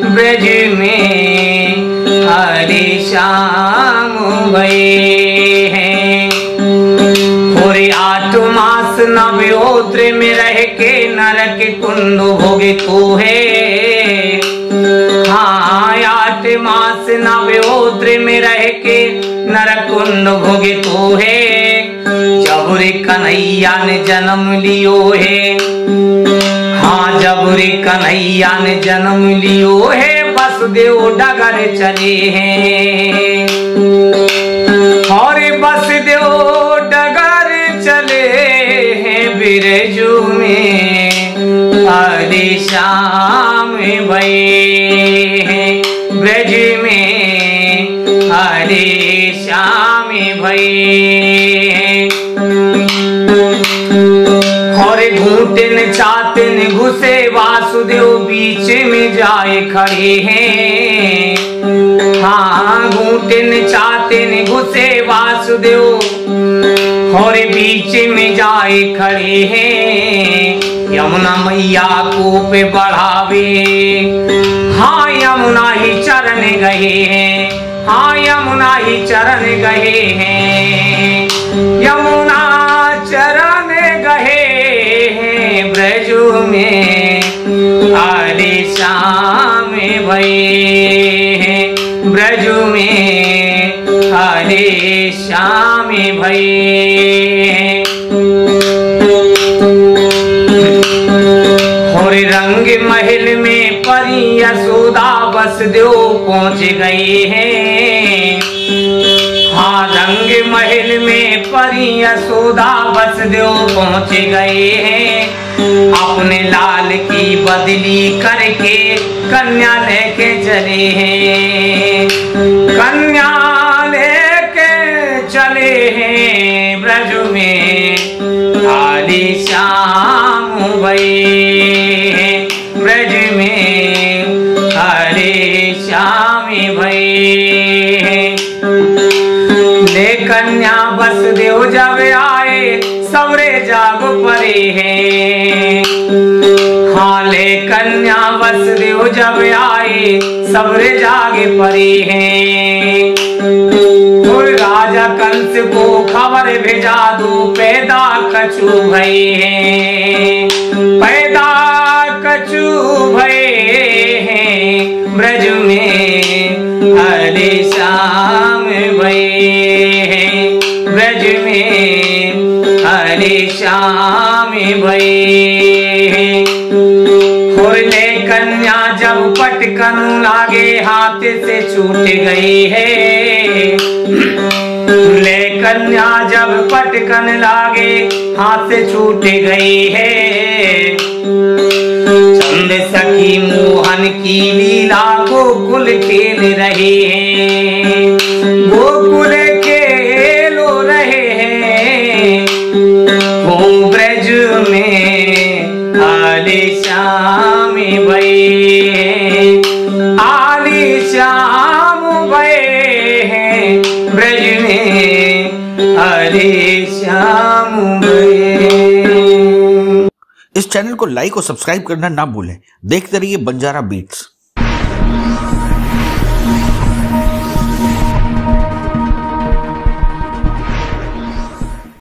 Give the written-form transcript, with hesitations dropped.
ब्रज में हरे श्याम भये हैं। पूरे 8 मास नवयोत्र में रह के नरक कुंड भोगे तो है। हाँ 8 मास नवयोत्र में रह के नरक कुंड भोगे तो है। जब रे कन्हैया ने जन्म लियो है। हाँ जब रे कन्हैया ने जन्म लियो है। वसुदेव डगर चले हैं और वसुदेव डगर चले हैं। बिरजू में हरे श्याम भये हैं। ब्रज में हरे श्याम भये हैं। और घूटन चातन घुसे वासुदेव बीच में जाए खड़े हैं। हाँ घूटन चातन घुसे वासुदेव और बीच में जाए खड़े हैं। यमुना मैया को पे बढ़ावे। हाँ यमुना ही चरण गए हैं। हाँ यमुना ही चरण गए हैं। यमुना चरण गए हैं। ब्रजू में हरे श्याम भये हैं। ब्रजू में हरे श्याम भये हैं। और रंग महल में परी यशोदा वसुदेव पहुंच गए हैं। हाँ रंग महल में परी यशोदा वसुदेव पहुंच गए हैं। अपने लाल की बदली करके कन्या लेके चले हैं। कन्या लेके चले हैं। ब्रज में हरे श्याम भये हैं। ब्रज में हरे श्याम भये हैं। ले कन्या वसुदेव जब आए सबरे जाग परे हैं। हाँ ले कन्या वसुदेव जब आए सबरे जागे परे हैं। और राजा कंस को खबर भेजा दो पैदा कछु भये हैं। पैदा कछु भये हैं। ब्रज में हरे श्याम भये हैं। ब्रज में हरे श्याम भये हैं। और ले कन्या जब पटकन लागे हाथ से छूट गई है। ले कन्या जब पटकन लागे हाथ से छूट गई है। चंद सखी मोहन की लीला गोकुल खेल रहे हैं। गोकुल खेल रहे हैं। वो ब्रज में हरे श्याम भये हैं। हरे श्याम भये हैं। ब्रज में हरे श्याम भये। इस चैनल को लाइक और सब्सक्राइब करना ना भूलें। देखते रहिए बंजारा बीट्स।